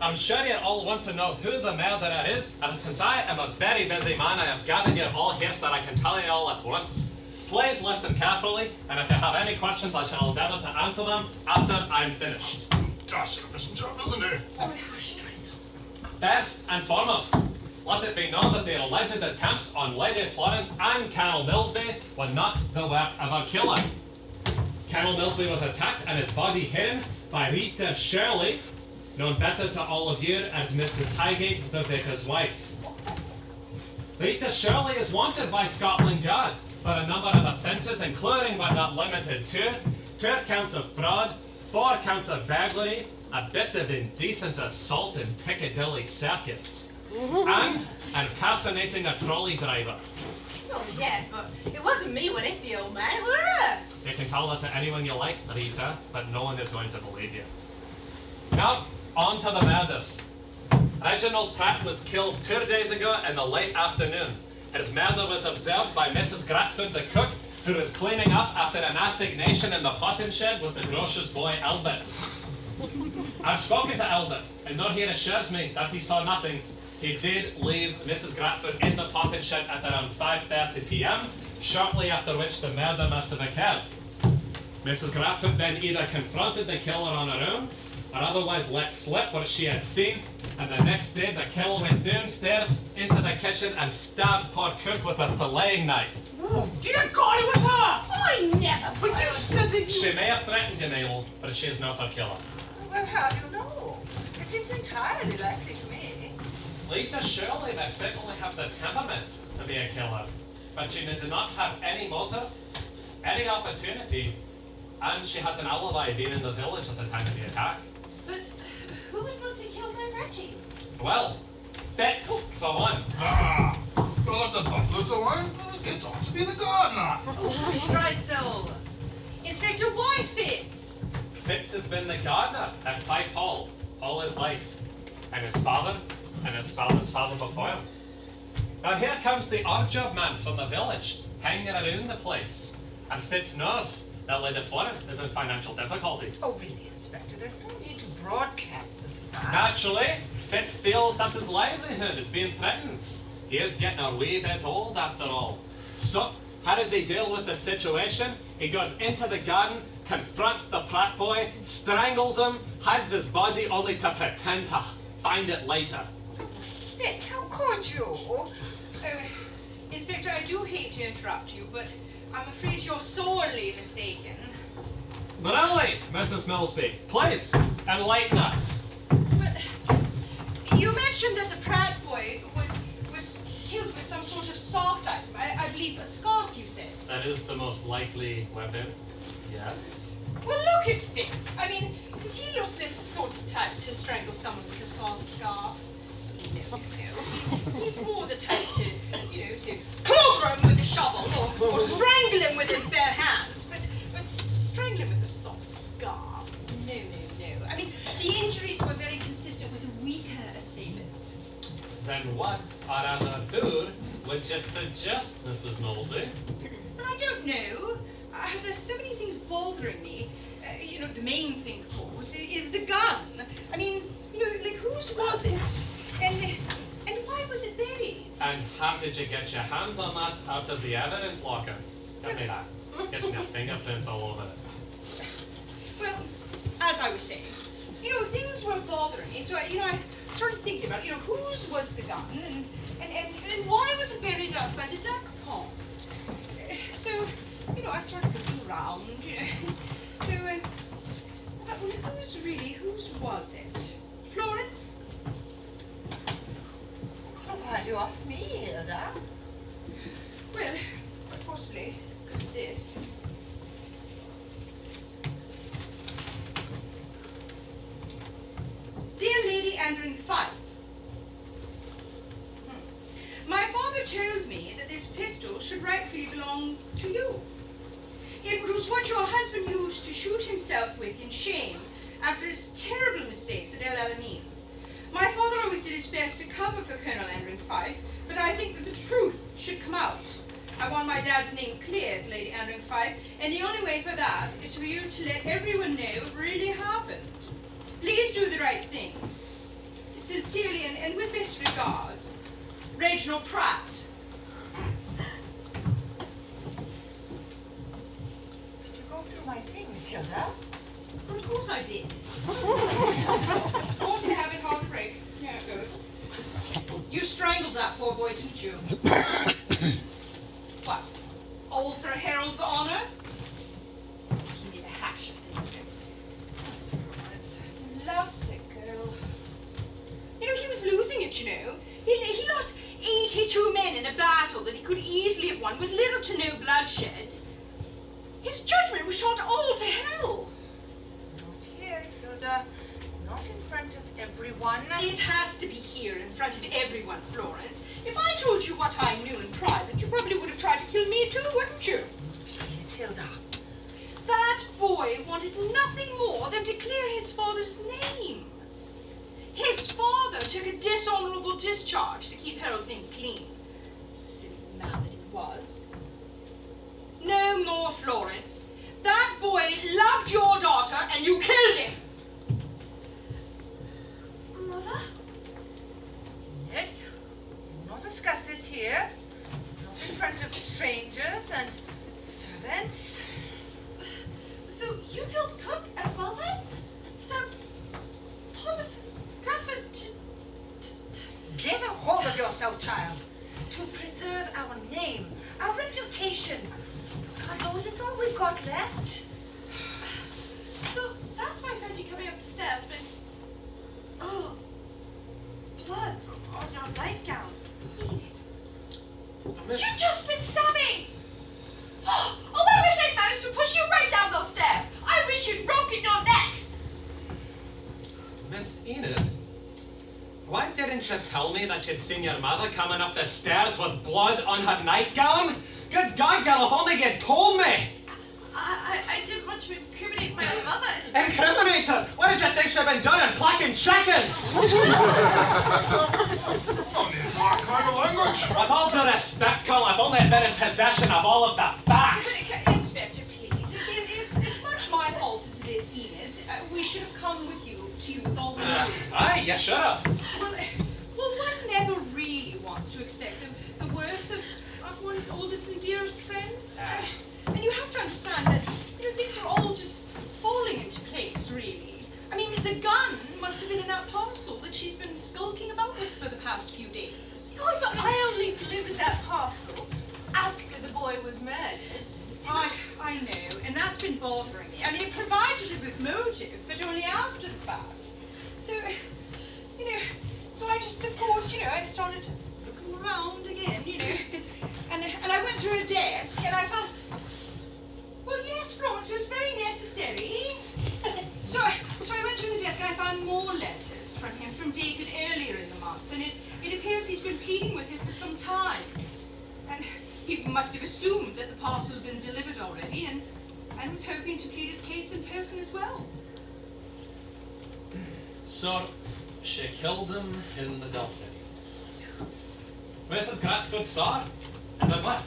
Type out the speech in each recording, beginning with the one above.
I'm sure you all want to know who the murderer is, and since I am a very busy man, I have gathered you all here so that I can tell you all at once. Please listen carefully, and if you have any questions, I shall endeavour to answer them after I'm finished. Gosh, a fishing job, isn't it? Oh, hush, Tristan. First and foremost, let it be known that the alleged attempts on Lady Florence and Colonel Millsby were not the work of a killer. Colonel Millsby was attacked and his body hidden by Rita Shirley, known better to all of you as Mrs. Highgate, the vicar's wife. Rita Shirley is wanted by Scotland Yard for a number of offences, including but not limited to 2 counts of fraud, 4 counts of burglary, a bit of indecent assault in Piccadilly Circus, and impersonating a trolley driver. Oh, yeah, but it wasn't me, was it, the old man? You can tell that to anyone you like, Rita, but no one is going to believe you. Now, on to the murders. Reginald Pratt was killed 2 days ago in the late afternoon. His murder was observed by Mrs. Gratford, the cook, who was cleaning up after an assignation in the potting shed with the grocer's boy, Albert. I've spoken to Albert, and though he assures me that he saw nothing, he did leave Mrs. Gratford in the potting shed at around 5:30 p.m., shortly after which the murder must have occurred. Mrs. Gratford then either confronted the killer on her own, or otherwise let slip what she had seen, and the next day the killer went downstairs into the kitchen and stabbed poor cook with a filleting knife. Oh, dear God, it was her! I never. But you said that She may have threatened you, Mabel, but she is not a killer. Well, how do you know? It seems entirely likely to me. Lita Shirley may certainly have the temperament to be a killer, but she did not have any motive, any opportunity, and she has an alibi being in the village at the time of the attack. But who would want to kill my Reggie? Well, Fitz, for one. Ah, well, if the butler's the one, it ought to be the gardener. Oh, hush, Drysdale. Inspector, why Fitz? Fitz has been the gardener at Fife Hall all his life, and his father, and his father's father before him. Now here comes the odd job man from the village, hanging around the place, and Fitz knows that Lady Florence is in financial difficulty. Oh, really, Inspector? There's no need to broadcast the facts. Naturally, Fitz feels that his livelihood is being threatened. He is getting a wee bit old after all. So, how does he deal with the situation? He goes into the garden, confronts the Pratt boy, strangles him, hides his body only to pretend to find it later. Fitz, how could you? Inspector, I do hate to interrupt you, but I'm afraid you're sorely mistaken. Really, Mrs. Millsby, please, enlighten us. Well, you mentioned that the Pratt boy was killed with some sort of soft item. I believe a scarf, you said. That is the most likely weapon, yes. Well, look at Fitz. I mean, does he look this sort of type to strangle someone with a soft scarf? No. He's more the type to, to clobber him with a shovel or strangle him with his bare hands, but strangle him with a soft scarf. No. I mean, the injuries were very consistent with a weaker assailant. Then what or rather who would you suggest, Mrs. Millsby? Well, I don't know. There's so many things bothering me. The main thing, of course, is the gun. I mean, like, whose was it? And why was it buried? And how did you get your hands on that out of the evidence locker? Give me that. Getting your fingerprints all over it. Well, as I was saying, things were bothering me, so I started thinking about, whose was the gun, and why was it buried out by the duck pond? So, I started looking around, So, whose was it? Florence? Why do you ask me, Hilda? Well, possibly because of this. Dear Lady Andrew Fife, my father told me that this pistol should rightfully belong to you. It was what your husband used to shoot himself with in shame after his terrible mistakes at El Alamein. My father always did his best to cover for Colonel Andrew Fife, but I think that the truth should come out. I want my dad's name cleared, Lady Andrew Fife, and the only way for that is for you to let everyone know what really happened. Please do the right thing. Sincerely and with best regards, Reginald Pratt. Did you go through my things, Hilda? Well, of course I did. Of course I have it hard to break. Here it goes. You strangled that poor boy, didn't you? What? All for a herald's honor? He made a hash of things. Oh, Florence, lovesick girl. You know, he was losing it, you know. He lost 82 men in a battle that he could easily have won with little to no bloodshed. His judgment was shot all to hell. Not here, Hilda. Not in front of everyone. It has to be here in front of everyone, Florence. If I told you what I knew in private, you probably would have tried to kill me too, wouldn't you? Please, Hilda. That boy wanted nothing more than to clear his father's name. His father took a dishonorable discharge to keep Harold's name clean. Silly man that he was. No more, Florence. That boy loved your daughter and you killed him. Mother? Ned, we'll not discuss this here. Not in front of strangers and servants. So you killed Cook as well then? Stabbed poor Mrs. Bradford Get a hold of yourself, child. To preserve our name, our reputation. God knows it's all we've got left. So that's why I found you coming up the stairs with... Oh, blood on your nightgown. You've just been stabbing! Oh, I wish I'd managed to push you right down those stairs. I wish you'd broken your neck. Miss Enid, why didn't you tell me that you'd seen your mother coming up the stairs with blood on her nightgown? Good God, girl, if only you'd told me! I didn't want to incriminate my mother. Incriminate her? What did you think she'd been doing? Plucking chickens? No need for that kind of language. With all due respect, Colin, I've only been in possession of all of the facts. Inspector, please. It's as much my fault as it is Enid. We should have come with you with all we knew. Aye, you should have. Well, one never really wants to expect the worst of one's oldest and dearest friends. And you have to understand that, things are all just falling into place, really. I mean, the gun must have been in that parcel that she's been skulking about with for the past few days. Oh, but I only delivered that parcel after the boy was murdered. I know, and that's been bothering me. I mean, it provided her with motive, but only after the fact. So, so I just, of course, I started looking around again, and I went through her desk, and I found, well, yes, Florence, it was very necessary. So I went through the desk, and I found more letters from him, dated earlier in the month, and it appears he's been pleading with her for some time. And he must have assumed that the parcel had been delivered already, and was hoping to plead his case in person as well. So, she killed him in the Delphiniums. Mrs. Gratford saw it, and then what?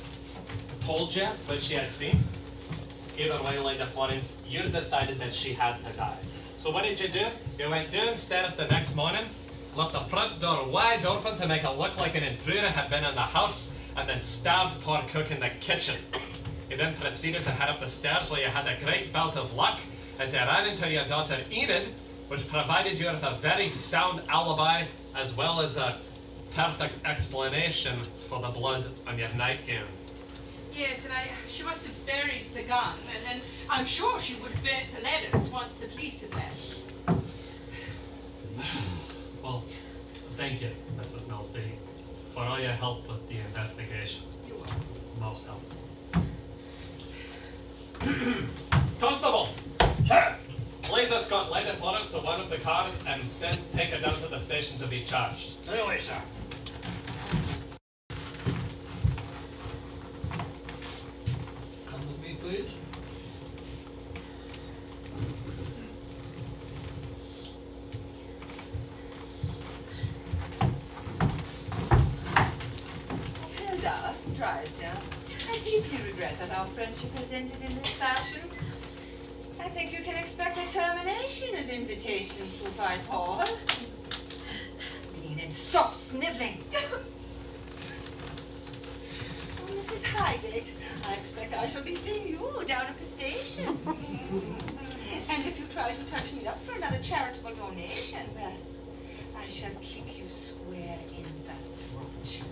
Told you what she had seen? Either way, Lady Florence, you decided that she had to die. So what did you do? You went downstairs the next morning, left the front door wide open to make it look like an intruder had been in the house, and then stabbed poor Cook in the kitchen. You then proceeded to head up the stairs where you had a great bout of luck as you ran into your daughter Enid, which provided you with a very sound alibi as well as a perfect explanation for the blood on your nightgown. Yes, and she must have buried the gun, and then I'm sure she would have burnt the letters once the police had left. Well, thank you, Mrs. Millsby, for all your help with the investigation. It's most helpful. Constable! Please escort Lady Florence to one of the cars and then take her down to the station to be charged. Anyway, sir. Come with me, please. Hilda Drysdale, I deeply regret that our friendship has ended in this fashion. I think you can expect a termination of invitations to Whitehall. and stop sniveling. Oh, Mrs. Highgate, I expect I shall be seeing you down at the station. And if you try to touch me up for another charitable donation, well, I shall kick you square in the throat.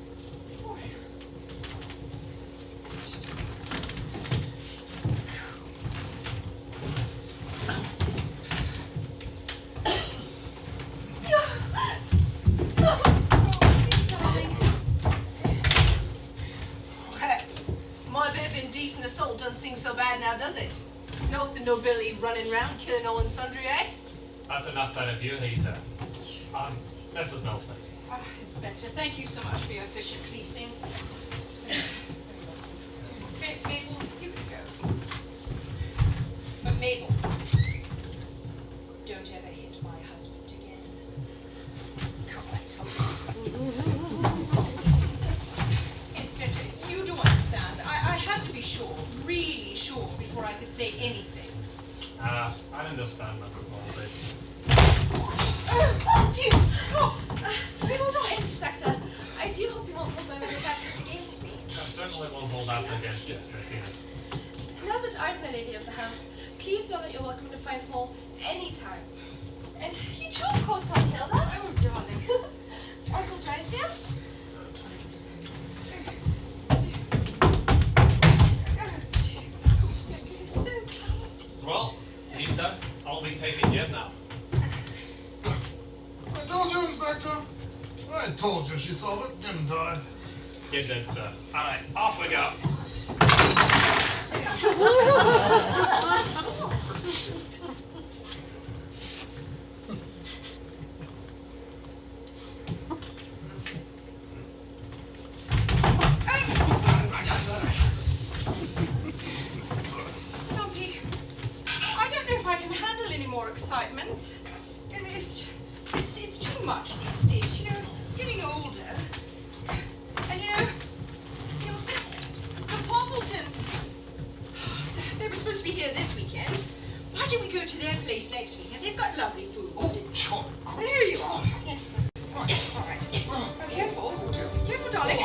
My bit of indecent assault doesn't seem so bad now, does it? Not the nobility running round killing all and sundry, eh? That's enough out of you, Rita. Mrs. Milsman. Inspector, thank you so much for your efficient policing. Fitz, Mabel, you can go. But Mabel, don't ever hit my husband again. Inspector, you do understand. I had to be sure, really sure, before I could say anything. I understand, Mrs. Milsman. Oh, dear God! Are you all right, Inspector? I do hope you won't hold my mother's actions against me. I certainly won't hold that against you, Christina. Now that I'm the lady of the house, please know that you're welcome to Fife Hall anytime. And you too, of course, Aunt Hilda. Oh, darling. Uncle Drysdale. You're so classy. Well, Rita, I'll be taking you now. I told you, Inspector. I told you she'd solve it, didn't I? You did, sir. Alright, off we go. Lumpy, I don't know if I can handle any more excitement. It's too much these days, you know, getting older. And you know, since the Poppletons, they were supposed to be here this weekend, why don't we go to their place next weekend? They've got lovely food. Oh, chocolate. There you are. Yes. All right. Oh, careful. Careful, darling.